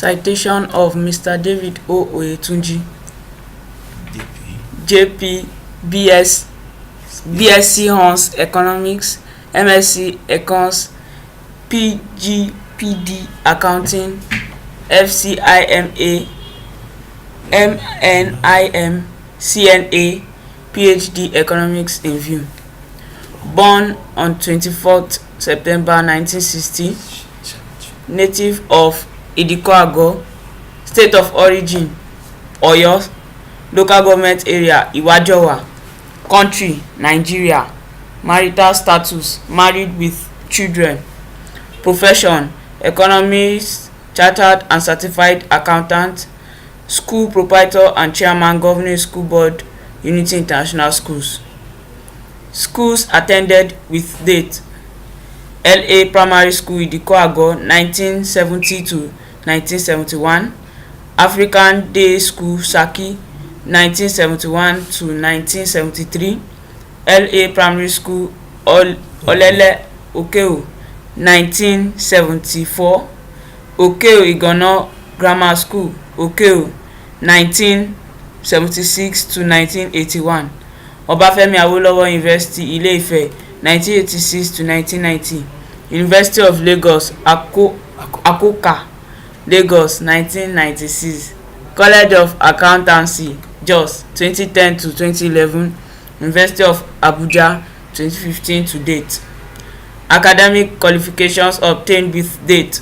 Citation of Mr. David O. Oyetunji, JP, BSc Hons Economics, MSc Econs, PGPD Accounting, FCIMA, MNIM, CNA, PhD Economics in view. Born on 24th September 1960, native of Idiko-Ago, state of origin Oyo, local government area Iwajowa, country Nigeria, marital status married with children, profession economist, chartered and certified accountant, school proprietor and chairman governing school board Unity International Schools. Schools attended with date: LA Primary School Idiko-Ago 1970 to 1971, African Day School Saki 1971 to 1973, LA Primary School Olele Okeo 1974, Okeo Igano Grammar School Okeo 1976 to 1981, Obafemi Awolowo University Ile-Ife 1986 to 1990, University of Lagos Akoka Lagos 1996, College of Accountancy Jos 2010 to 2011, University of Abuja 2015 to date. Academic qualifications obtained with date: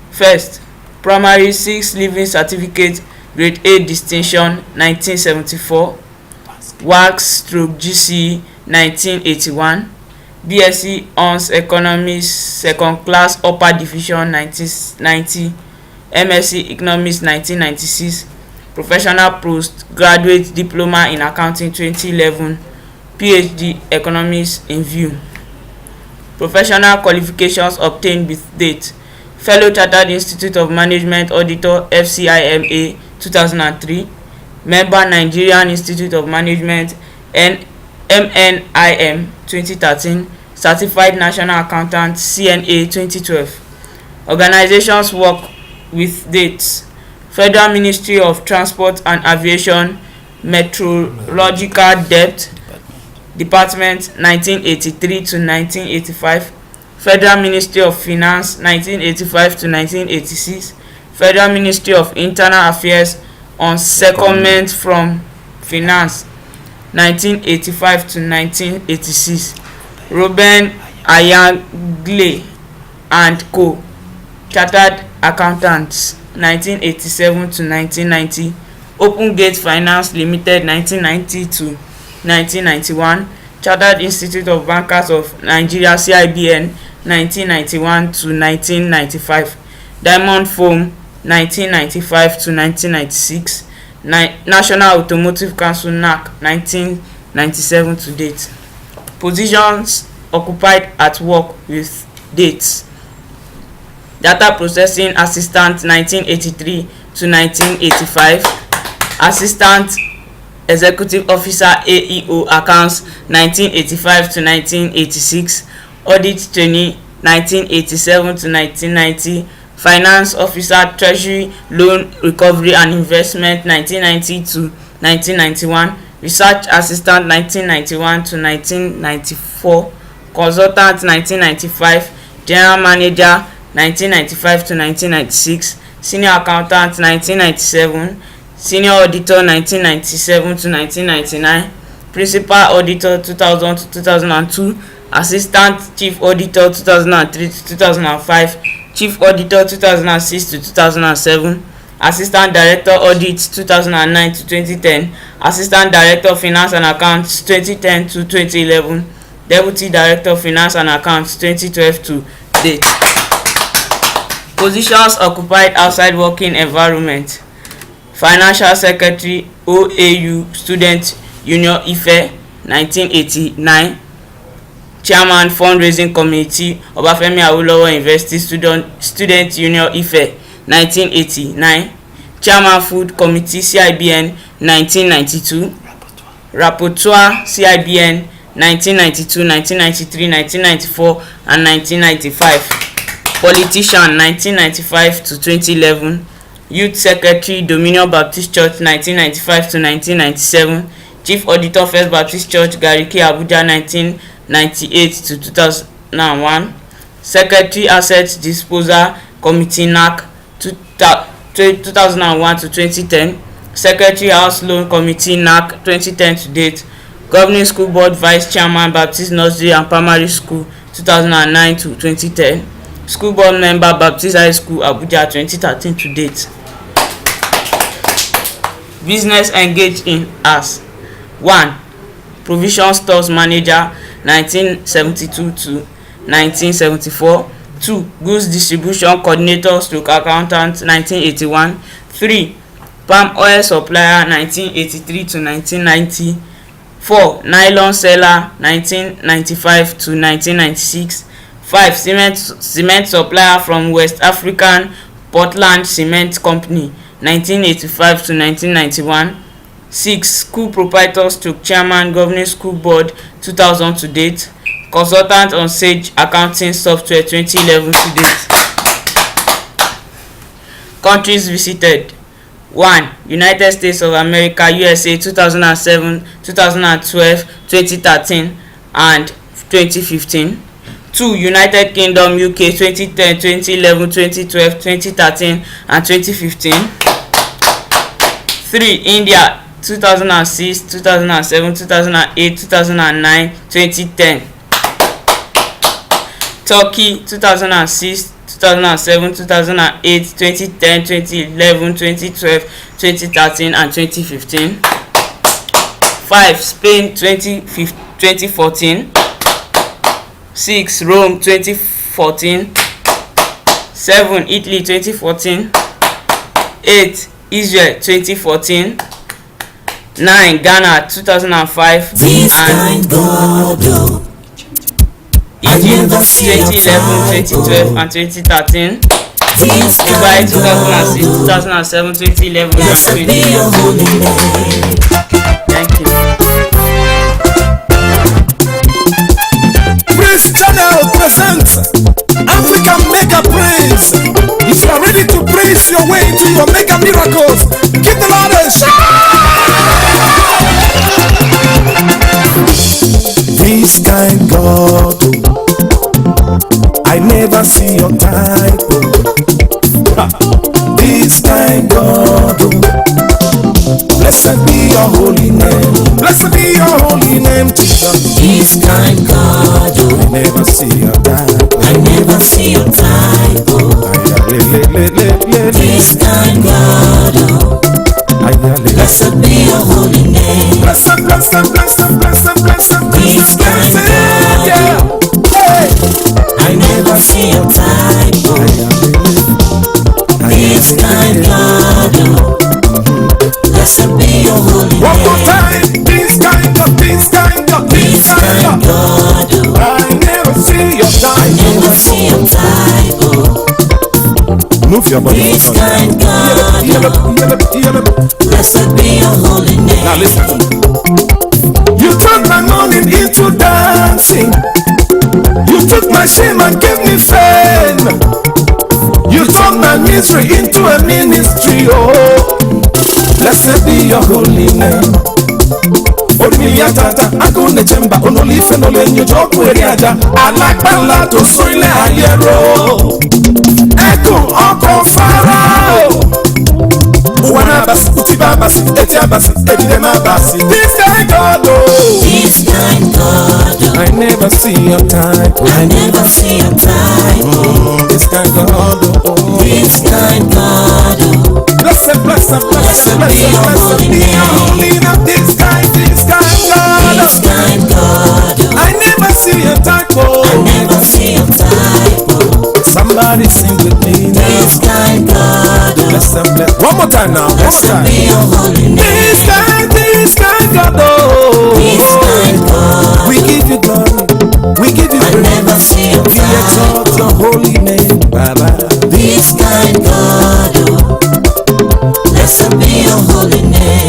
first, primary 6 leaving certificate grade A distinction 1974, WAEC/GCE 1981, BSc Hons Economics second class upper division 1990, MSc Economics 1996, professional postgraduate diploma in accounting 2011, PhD Economics in view. Professional qualifications obtained with date: Fellow Chartered Institute of Management Auditor FCIMA 2003, member Nigerian Institute of Management MNIM 2013, certified national accountant CNA 2012. Organizations work with dates: Federal Ministry of Transport and Aviation Meteorological Depth Department 1983 to 1985, Federal Ministry of Finance 1985 to 1986, Federal Ministry of Internal Affairs on Secondment from Finance 1985 to 1986, Reuben Ayagle and Co. Chartered Accountants 1987 to 1990, Open Gate Finance Limited 1990 to 1991, Chartered Institute of Bankers of Nigeria CIBN 1991 to 1995, Diamond Foam 1995 to 1996, National Automotive Council NAC 1997 to date. Positions occupied at work with dates: Data Processing Assistant 1983 to 1985, Assistant Executive Officer AEO Accounts 1985 to 1986, Audit Trainee 1987 to 1990, Finance Officer Treasury Loan Recovery and Investment 1990 to 1991, Research Assistant 1991 to 1994, Consultant 1995, General Manager 1995 to 1996, Senior Accountant 1997, Senior Auditor 1997 to 1999, Principal Auditor 2000 to 2002, Assistant Chief Auditor 2003 to 2005, Chief Auditor 2006 to 2007, Assistant Director Audit 2009 to 2010, Assistant Director Finance and Accounts 2010 to 2011, Deputy Director Finance and Accounts 2012 to date. Positions occupied outside working environment: Financial Secretary OAU Student Union Ife 1989, Chairman Fundraising Committee Obafemi Awolowo University Student Union Ife 1989, Chairman Food Committee CIBN 1992, Rapporteur CIBN 1992, 1993, 1994 and 1995, Politician 1995 to 2011, Youth Secretary, Dominion Baptist Church 1995 to 1997. Chief Auditor, First Baptist Church, Gariki, Abuja 1998 to 2001. Secretary, Asset Disposal Committee, NAC 2001 to 2010. Secretary, House Loan Committee, NAC 2010 to date. Governing School Board Vice Chairman, Baptist Nursery and Primary School 2009 to 2010. School Board Member, Baptist High School, Abuja 2013 to date. Business engaged in as 1. Provision Stores Manager 1972 to 1974. 2. Goods Distribution Coordinator / Accountant 1981. 3. Palm Oil Supplier 1983 to 1990. 4. Nylon Seller 1995 to 1996. 5. Cement Supplier from West African Portland Cement Company 1985 to 1991. 6. School Proprietor / Chairman, Governing School Board 2000 to date. Consultant on Sage Accounting Software 2011 to date. Countries visited: 1. United States of America USA 2007, 2012, 2013 and 2015. 2. United Kingdom UK 2010, 2011, 2012, 2013 and 2015. 3. India 2006, 2007, 2008, 2009, 2010. Turkey 2006, 2007, 2008, 2010, 2011, 2012, 2013 and 2015. 5. Spain 2014. 6. Rome 2014. 7. Italy 2014. 8. Israel 2014. 9. Ghana 2005 and Egypt 2011, 2012 and 2013. Dubai 2006, 2007, 2011 and 2012. Thank you. Praise Channel presents African Mega Praise. If you are ready to praise your way into your mega miracles, give the Lord a shout. This kind God, I never see your type. This kind God, blessed be your holy name. Blessed be your holy name, Jesus. This kind God, I never see your type. I never see your type. This kind God, blessed be your holy name. Blessed, blessed, blessed, blessed, blessed, This blessed, kind blessed, yeah. God, Hey. I never see your type. This kind God, blessed be your holy One more name. time, this kind of, this kind of, this This kind kind of. God, I never see your I time. never see your type. Move your body. This kind God, blessed be your holy name. Now listen. You turned my morning into dancing. You took my shame and gave me fame. You turned my misery into a ministry. Oh, blessed be your holy name. Orimiya tata agone chemba onolife nole nyojo kwere aja alakpala to so ile ayero ekun oko farao wana basi utiba basi etia basi ebide ma basi. This kind God, oh, This kind God, I never see your type. I never see your type. This kind God, oh, This kind God, blessed, blessed, blessed, blessed, Blessed be your blessed holy be your name. holy name. This kind God, This kind God, I never see your type. I Oh, never see your type. somebody sing with me now. This kind God, Bless them, bless. One more time now. One more blessed time. be your holy name. This kind God, oh, This kind God, we give you glory, we give you I praise, never see your we type. exalt your holy name, Baba. This kind God, blessed be your holy name.